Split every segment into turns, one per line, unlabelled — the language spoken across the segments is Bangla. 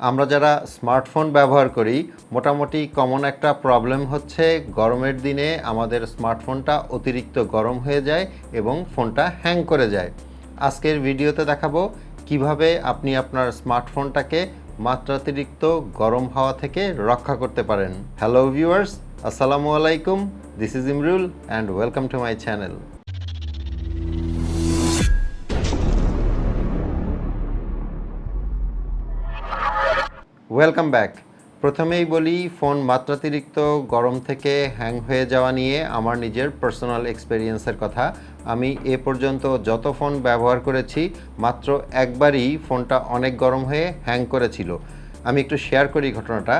আমরা যারা স্মার্টফোন ব্যবহার করি মোটামুটি কমন একটা প্রবলেম হচ্ছে গরমের দিনে আমাদের স্মার্টফোনটা অতিরিক্ত গরম হয়ে যায় এবং ফোনটা হ্যাং করে যায়। আজকের ভিডিওতে দেখাবো কিভাবে আপনি আপনার স্মার্টফোনটাকে মাত্রাতিরিক্ত গরম হাওয়া থেকে রক্ষা করতে পারেন। হ্যালো ভিউয়ার্স, আসসালামু আলাইকুম, this is Imrul and welcome to my channel. Welcome back. প্রথমেই বলি, ফোন মাত্রাতিরিক্ত গরম থেকে হ্যাং হয়ে যাওয়া নিয়ে আমার নিজের পার্সোনাল এক্সপেরিয়েন্সের কথা। আমি এ পর্যন্ত যত ফোন ব্যবহার করেছি মাত্র একবারই ফোনটা অনেক গরম হয়ে হ্যাং করেছিল। আমি একটু শেয়ার করি ঘটনাটা।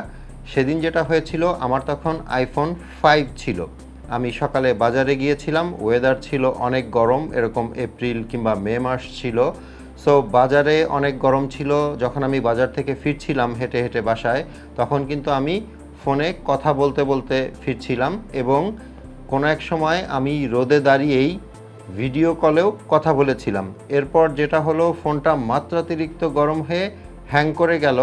সেদিন যেটা হয়েছিল, আমার তখন আইফোন 5 ছিল। আমি সকালে বাজারে গিয়েছিলাম, ওয়েদার ছিল অনেক গরম, এরকম এপ্রিল কিংবা মে মাস ছিল। সো বাজারে অনেক গরম ছিল। যখন আমি বাজার থেকে ফিরছিলাম হেঁটে হেঁটে বাসায়, তখন কিন্তু আমি ফোনে কথা বলতে বলতে ফিরছিলাম এবং কোনো এক সময় আমি রোদে দাঁড়িয়েই ভিডিও কলেও কথা বলেছিলাম। এরপর যেটা হলো, ফোনটা মাত্রাতিরিক্ত গরম হয়ে হ্যাং করে গেল।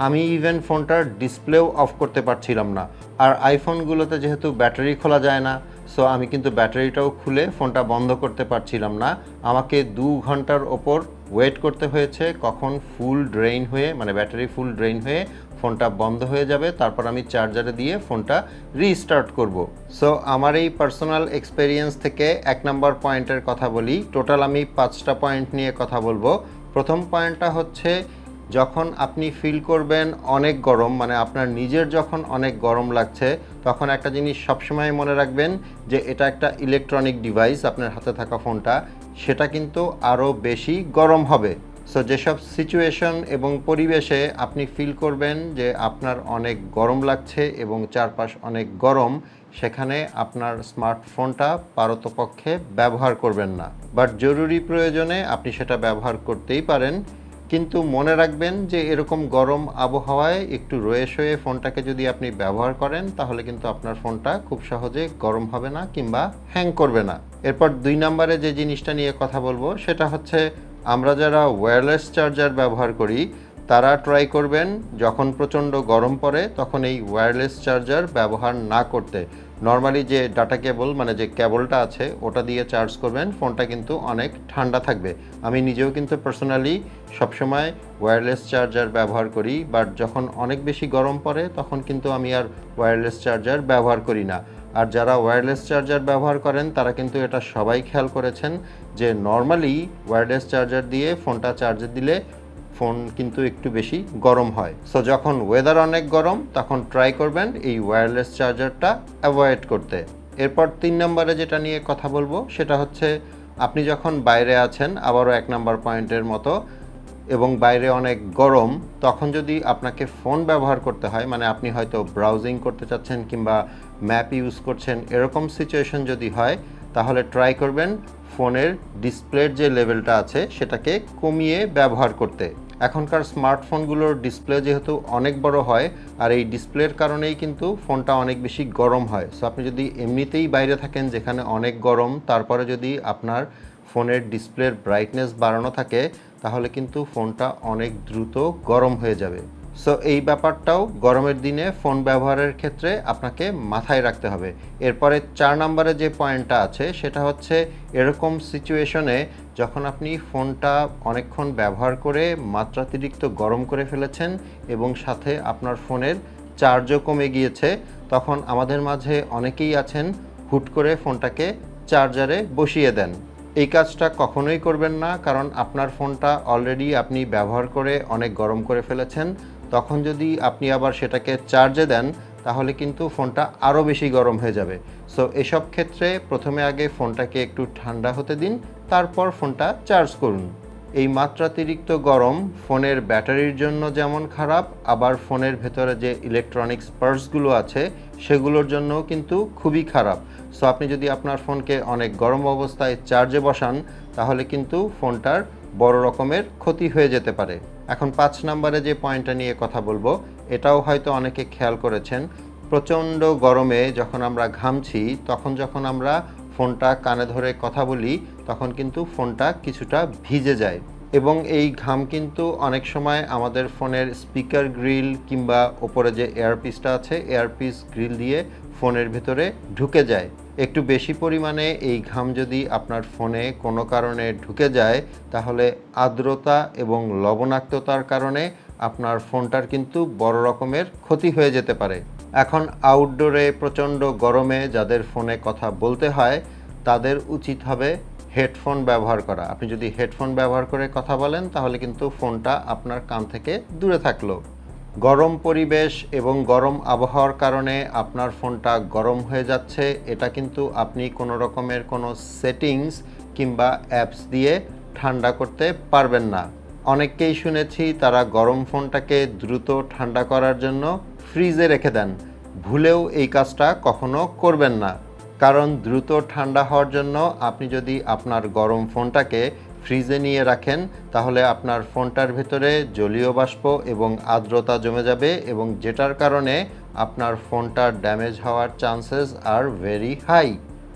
আমি ইভেন ফোনটার ডিসপ্লেও অফ করতে পারছিলাম না। আর আইফোনগুলোতে যেহেতু ব্যাটারি খোলা যায় না, সো আমি কিন্তু ব্যাটারিটাও খুলে ফোনটা বন্ধ করতে পারছিলাম না। আমাকে 2 ঘন্টার ওপর ওয়েট করতে হয়েছে কখন ফুল ড্রেইন হয়ে, মানে ব্যাটারি ফুল ড্রেইন হয়ে ফোনটা বন্ধ হয়ে যাবে, তারপর আমি চার্জারে দিয়ে ফোনটা রিস্টার্ট করব। সো আমার এই পার্সোনাল এক্সপেরিয়েন্স থেকে 1 নম্বর পয়েন্টের কথা বলি। টোটাল আমি 5টা পয়েন্ট নিয়ে কথা বলবো। প্রথম পয়েন্টটা হচ্ছে, যখন আপনি ফিল করবেন অনেক গরম, মানে আপনার নিজের যখন অনেক গরম লাগছে, তখন একটা জিনিস সবসময় মনে রাখবেন যে এটা একটা ইলেকট্রনিক ডিভাইস, আপনার হাতে থাকা ফোনটা, সেটা কিন্তু আরও বেশি গরম হবে। সো যেসব সিচুয়েশন এবং পরিবেশে আপনি ফিল করবেন যে আপনার অনেক গরম লাগছে এবং চারপাশ অনেক গরম, সেখানে আপনার স্মার্টফোনটা পারতপক্ষে ব্যবহার করবেন না। বাট জরুরি প্রয়োজনে আপনি সেটা ব্যবহার করতেই পারেন। কিন্তু মনে রাখবেন যে এরকম গরম আবহাওয়ায় একটু রয়ে সয়ে ফোনটাকে যদি আপনি ব্যবহার করেন, তাহলে কিন্তু আপনার ফোনটা খুব সহজে গরম হবে না কিংবা হ্যাং করবে না। এরপর 2 নম্বরে যে জিনিসটা নিয়ে কথা বলবো সেটা হচ্ছে, আমরা যারা ওয়্যারলেস চার্জার ব্যবহার করি তারা ট্রাই করবেন যখন প্রচণ্ড গরম পড়ে তখন এই ওয়্যারলেস চার্জার ব্যবহার না করতে। নর্মালি যে ডাটা কেবল, মানে যে কেবলটা আছে, ওটা দিয়ে চার্জ করবেন, ফোনটা কিন্তু অনেক ঠান্ডা থাকবে। আমি নিজেও কিন্তু পার্সোনালি সবসময় ওয়্যারলেস চার্জার ব্যবহার করি, বাট যখন অনেক বেশি গরম পড়ে তখন কিন্তু আমি আর ওয়্যারলেস চার্জার ব্যবহার করি না। আর যারা ওয়্যারলেস চার্জার ব্যবহার করেন তারা কিন্তু এটা সবাই খেয়াল করেছেন যে নর্মালি ওয়্যারলেস চার্জার দিয়ে ফোনটা চার্জে দিলে ফোন কিন্তু একটু বেশি গরম হয়। সো যখন ওয়েদার অনেক গরম তখন ট্রাই করবেন এই ওয়্যারলেস চার্জারটা অ্যাভয়েড করতে। এরপর 3 নম্বরে যেটা নিয়ে কথা বলবো সেটা হচ্ছে, আপনি যখন বাইরে আছেন, আবারও 1 নম্বর পয়েন্টের মতো, এবং বাইরে অনেক গরম, তখন যদি আপনাকে ফোন ব্যবহার করতে হয়, মানে আপনি হয়তো ব্রাউজিং করতে চাচ্ছেন কিংবা ম্যাপ ইউজ করছেন, এরকম সিচুয়েশন যদি হয়, তাহলে ট্রাই করবেন ফোনের ডিসপ্লের যে লেভেলটা আছে সেটাকে কমিয়ে ব্যবহার করতে। এখনকার স্মার্টফোনগুলোর ডিসপ্লে যেহেতু অনেক বড় হয়, আর এই ডিসপ্লের কারণেই কিন্তু ফোনটা অনেক বেশি গরম হয়। সো আপনি যদি এমনিতেই বাইরে থাকেন যেখানে অনেক গরম, তারপরে যদি আপনার ফোনের ডিসপ্লের ব্রাইটনেস বাড়ানো থাকে, তাহলে কিন্তু ফোনটা অনেক দ্রুত গরম হয়ে যাবে। সো এই ব্যাপারটাও গরমের দিনে ফোন ব্যবহারের ক্ষেত্রে আপনাকে মাথায় রাখতে হবে। এরপরে 4 নম্বরে যে পয়েন্টটা আছে সেটা হচ্ছে, এরকম সিচুয়েশনে যখন আপনি ফোনটা অনেকক্ষণ ব্যবহার করে মাত্রাতিরিক্ত গরম করে ফেলেছেন এবং সাথে আপনার ফোনের চার্জও কমে গিয়েছে, তখন আমাদের মাঝে অনেকেই আছেন হুট করে ফোনটাকে চার্জারে বসিয়ে দেন। এই কাজটা কখনোই করবেন না, কারণ আপনার ফোনটা অলরেডি আপনি ব্যবহার করে অনেক গরম করে ফেলেছেন। তখন যদি আপনি আবার সেটাকে চার্জে দেন, তাহলে কিন্তু ফোনটা আরও বেশি গরম হয়ে যাবে। সো এসব ক্ষেত্রে প্রথমে আগে ফোনটাকে একটু ঠান্ডা হতে দিন, তারপর ফোনটা চার্জ করুন। এই মাত্রাতিরিক্ত গরম ফোনের ব্যাটারির জন্য যেমন খারাপ, আবার ফোনের ভেতরে যে ইলেকট্রনিক্স পার্টসগুলো আছে সেগুলোর জন্যও কিন্তু খুবই খারাপ। সো আপনি যদি আপনার ফোনকে অনেক গরম অবস্থায় চার্জে বসান, তাহলে কিন্তু ফোনটার বড় রকমের ক্ষতি হয়ে যেতে পারে। এখন 5 নম্বরে যে পয়েন্টটা নিয়ে কথা বলবো, এটাও হয়তো অনেকে খেয়াল করেছেন। প্রচণ্ড গরমে যখন আমরা ঘামছি, তখন যখন আমরা ফোনটা কানে ধরে কথা বলি, তখন কিন্তু ফোনটা কিছুটা ভিজে যায়। এবং এই ঘাম কিন্তু অনেক সময় আমাদের ফোনের স্পিকার গ্রিল কিংবা ওপরে যে এয়ারপিসটা আছে এয়ারপিস গ্রিল দিয়ে ফোনের ভিতরে ঢুকে যায়। একটু বেশি পরিমাণে এই ঘাম যদি আপনার ফোনে কোনো কারণে ঢুকে যায় তাহলে আর্দ্রতা এবং লবণাক্ততার কারণে আপনার ফোনটার কিন্তু বড় রকমের ক্ষতি হয়ে যেতে পারে। এখন আউটডোরে প্রচণ্ড গরমে যাদের ফোনে কথা বলতে হয় তাদের উচিত হবে হেডফোন ব্যবহার করা। আপনি যদি হেডফোন ব্যবহার করে কথা বলেন তাহলে কিন্তু ফোনটা আপনার কান থেকে দূরে থাকলো। গরম পরিবেশ এবং গরম আবহাওয়ার কারণে আপনার ফোনটা গরম হয়ে যাচ্ছে, এটা কিন্তু আপনি কোনো রকমের কোনো সেটিংস কিংবা অ্যাপস দিয়ে ঠান্ডা করতে পারবেন না। অনেককেই শুনেছি তারা গরম ফোনটাকে দ্রুত ঠান্ডা করার জন্য ফ্রিজে রেখে দেন। ভুলেও এই কাজটা কখনো করবেন না, কারণ দ্রুত ঠান্ডা হওয়ার জন্য আপনি যদি আপনার গরম ফোনটাকে ফ্রিজে নিয়ে রাখেন তাহলে আপনার ফোনটার ভেতরে জলীয় বাষ্প এবং আর্দ্রতা জমে যাবে এবং যেটার কারণে আপনার ফোনটার ড্যামেজ হওয়ার chances are very high.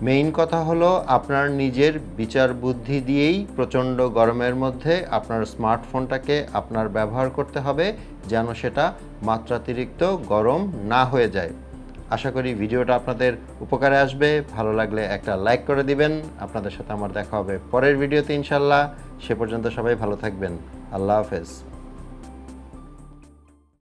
Main কথা হলো আপনার নিজের বিচার বুদ্ধি দিয়েই প্রচণ্ড গরমের মধ্যে আপনার স্মার্টফোনটাকে আপনার ব্যবহার করতে হবে যেন সেটা মাত্রাতিরিক্ত গরম না হয়ে যায়। আশা করি ভিডিওটা আপনাদের উপকারে আসবে। ভালো লাগলে একটা লাইক করে দিবেন। আপনাদের সাথে আমার দেখা হবে পরের ভিডিওতে ইনশাল্লাহ। সে পর্যন্ত সবাই ভালো থাকবেন। আল্লাহ হাফেজ।